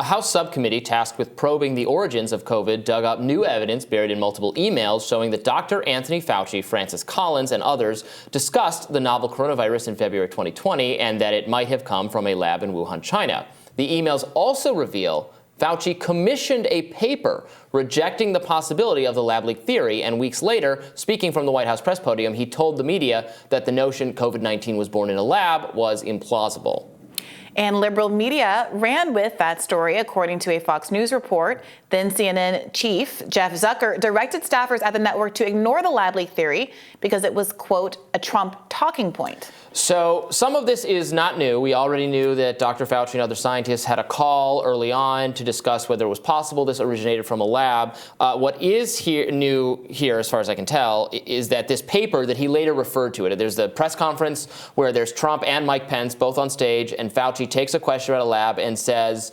A House subcommittee tasked with probing the origins of COVID dug up new evidence buried in multiple emails showing that Dr. Anthony Fauci, Francis Collins, and others discussed the novel coronavirus in February 2020 and that it might have come from a lab in Wuhan, China. The emails also reveal Fauci commissioned a paper rejecting the possibility of the lab leak theory, and weeks later, speaking from the White House press podium, he told the media that the notion COVID-19 was born in a lab was implausible. And liberal media ran with that story, according to a Fox News report. Then CNN chief Jeff Zucker directed staffers at the network to ignore the lab leak theory because it was, quote, a Trump talking point. So some of this is not new. We already knew that Dr. Fauci and other scientists had a call early on to discuss whether it was possible this originated from a lab. What is new here, as far as I can tell, is that this paper that he later referred to it. There's the press conference where there's Trump and Mike Pence both on stage, and Fauci takes a question about a lab and says,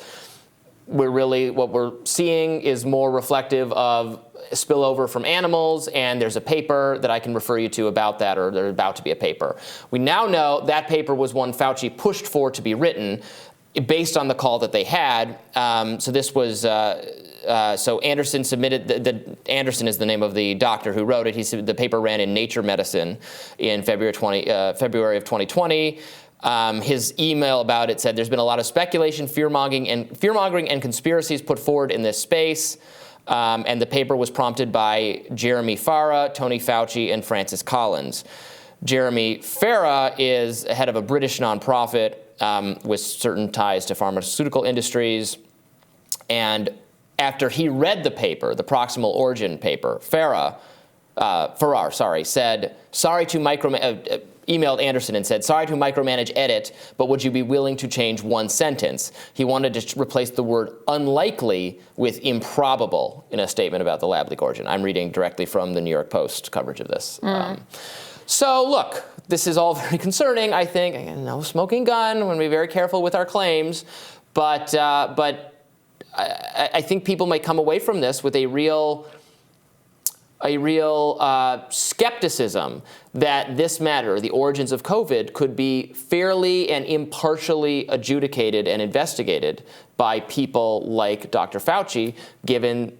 what we're seeing is more reflective of spillover from animals, and there's a paper that I can refer you to about that, or there's about to be a paper. We now know that paper was one Fauci pushed for to be written based on the call that they had. So this was, so Anderson submitted, Anderson is the name of the doctor who wrote it. He said the paper ran in Nature Medicine in February of 2020. His email about it said there's been a lot of speculation, fear-mongering, and conspiracies put forward in this space. And the paper was prompted by Jeremy Farah, Tony Fauci, and Francis Collins. Jeremy Farah is head of a British nonprofit with certain ties to pharmaceutical industries. And after he read the paper, the proximal origin paper, Farah said, emailed Anderson and said, sorry to micromanage edit, but would you be willing to change one sentence? He wanted to replace the word unlikely with improbable in a statement about the lab leak origin. I'm reading directly from the New York Post coverage of this. So look, this is all very concerning, I think. No smoking gun. We want to be very careful with our claims. But I think people might come away from this with a real skepticism that this matter, the origins of COVID, could be fairly and impartially adjudicated and investigated by people like Dr. Fauci, given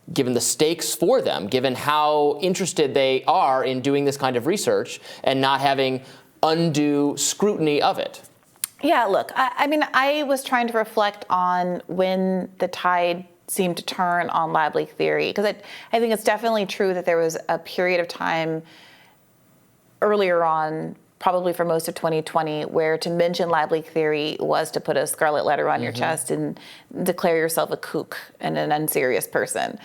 the stakes for them, given how interested they are in doing this kind of research and not having undue scrutiny of it. Yeah, look, I mean, I was trying to reflect on when the tide seemed to turn on lab leak theory, because I think it's definitely true that there was a period of time earlier on, probably for most of 2020, where to mention lab leak theory was to put a scarlet letter on your chest and declare yourself a kook and an unserious person.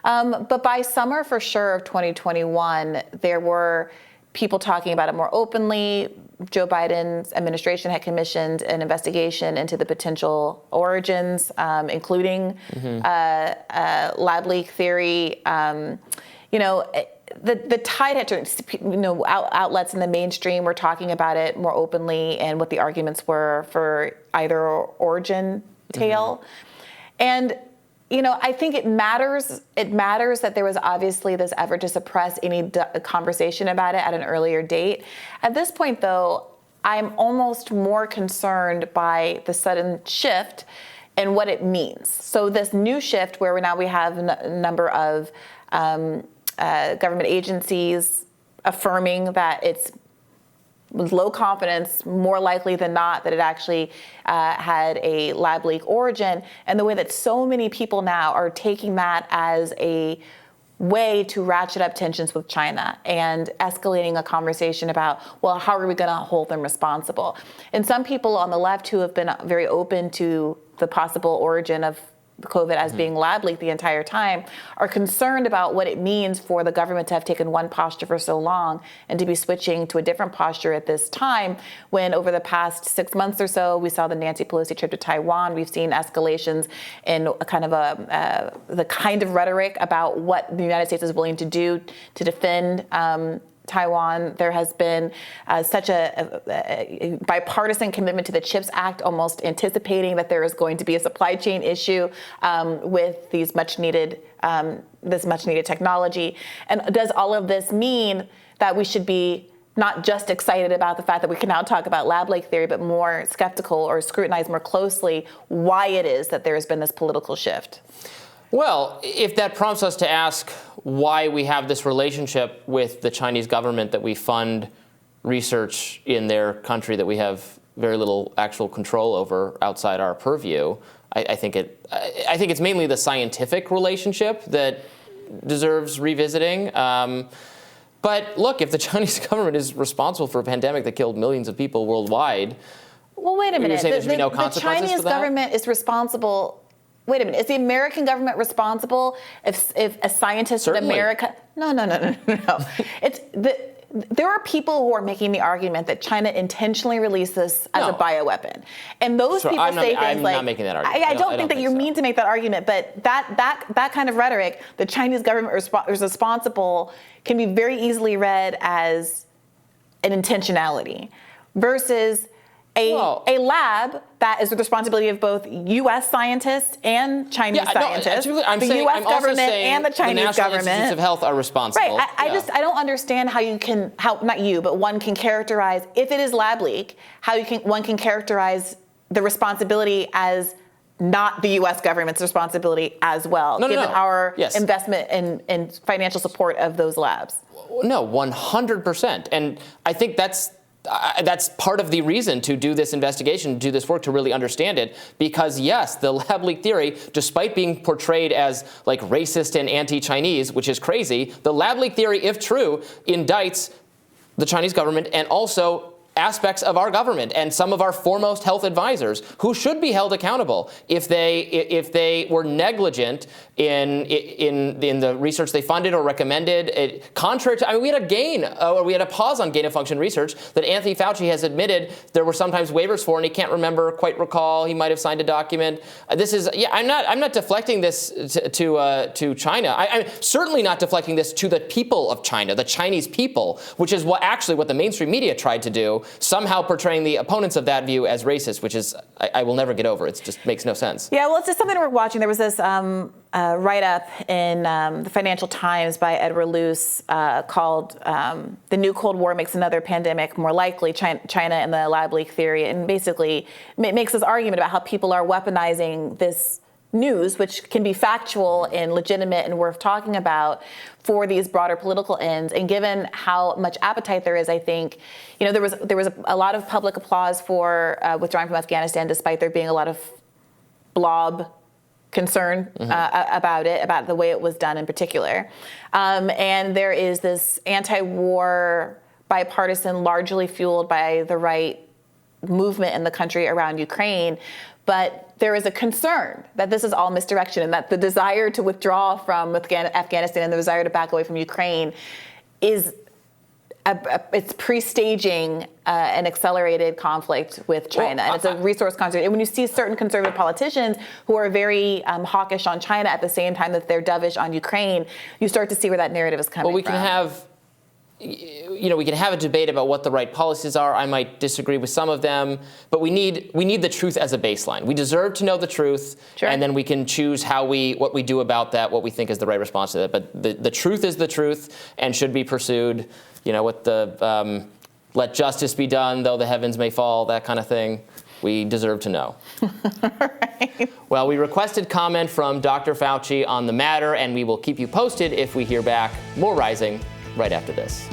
But by summer, for sure, of 2021, there were people talking about it more openly. Joe Biden's administration had commissioned an investigation into the potential origins, including lab leak theory. The tide had turned. Outlets in the mainstream were talking about it more openly and what the arguments were for either origin tale. And I think it matters. It matters that there was obviously this effort to suppress any conversation about it at an earlier date. At this point, though, I'm almost more concerned by the sudden shift and what it means. So this new shift where we have a number of government agencies affirming that it's with low confidence, more likely than not, that it actually had a lab leak origin, and the way that so many people now are taking that as a way to ratchet up tensions with China and escalating a conversation about, well, how are we going to hold them responsible? And some people on the left who have been very open to the possible origin of COVID as being lab leak the entire time are concerned about what it means for the government to have taken one posture for so long and to be switching to a different posture at this time, when over the past 6 months or so, we saw the Nancy Pelosi trip to Taiwan. We've seen escalations in the kind of rhetoric about what the United States is willing to do to defend Taiwan. There has been such a bipartisan commitment to the CHIPS Act, almost anticipating that there is going to be a supply chain issue with these much needed technology. And does all of this mean that we should be not just excited about the fact that we can now talk about lab leak theory, but more skeptical or scrutinize more closely why it is that there has been this political shift? Well, if that prompts us to ask why we have this relationship with the Chinese government, that we fund research in their country that we have very little actual control over outside our purview, I think it's mainly the scientific relationship that deserves revisiting. But look, if the Chinese government is responsible for a pandemic that killed millions of people worldwide, well, wait a minute. You're saying there should be no consequences the Chinese for that? government is responsible. Wait a minute. Is the American government responsible if a scientist Certainly. in America? No. There are people who are making the argument that China intentionally released this as a bioweapon, and those people say things I'm like, not making that argument. I don't think that you mean to make that argument, but that kind of rhetoric, the Chinese government is responsible, can be very easily read as an intentionality, versus a lab that is the responsibility of both U.S. scientists and Chinese scientists. The U.S. government and the Chinese National government. Institutes of Health are responsible. Right. I don't understand one can characterize, if it is lab leak, one can characterize the responsibility as not the U.S. government's responsibility as well, given our investment in financial support of those labs. No, 100%. And I think that's part of the reason to do this investigation, do this work, to really understand it. Because yes, the lab leak theory, despite being portrayed as like racist and anti-Chinese, which is crazy, the lab leak theory, if true, indicts the Chinese government and also aspects of our government and some of our foremost health advisors, who should be held accountable if they were negligent in the research they funded or recommended. Contrary to, we had a pause on gain of function research that Anthony Fauci has admitted there were sometimes waivers for, and he can't quite recall. He might have signed a document. I'm not deflecting this to China. I'm certainly not deflecting this to the people of China, the Chinese people, which is what the mainstream media tried to do, somehow portraying the opponents of that view as racist, which is, I will never get over. It just makes no sense. Yeah, well, it's just something we're watching. There was this write-up in the Financial Times by Edward Luce called "The New Cold War Makes Another Pandemic More Likely, China and the Lab Leak Theory," and basically makes this argument about how people are weaponizing this news, which can be factual and legitimate and worth talking about, for these broader political ends. And given how much appetite there is, I think, there was a lot of public applause for withdrawing from Afghanistan, despite there being a lot of blob concern about the way it was done in particular. And there is this anti-war bipartisan, largely fueled by the right movement in the country around Ukraine. But there is a concern that this is all misdirection, and that the desire to withdraw from Afghanistan and the desire to back away from Ukraine is it's pre-staging an accelerated conflict with China. And it's a resource conservation. And when you see certain conservative politicians who are very hawkish on China at the same time that they're dovish on Ukraine, you start to see where that narrative is coming from. Well, we can have a debate about what the right policies are. I might disagree with some of them, but we need the truth as a baseline. We deserve to know the truth, and then we can choose what we do about that, what we think is the right response to that. But the truth is the truth and should be pursued. With the let justice be done, though the heavens may fall, that kind of thing. We deserve to know. Right. Well, we requested comment from Dr. Fauci on the matter, and we will keep you posted if we hear back. More Rising right after this.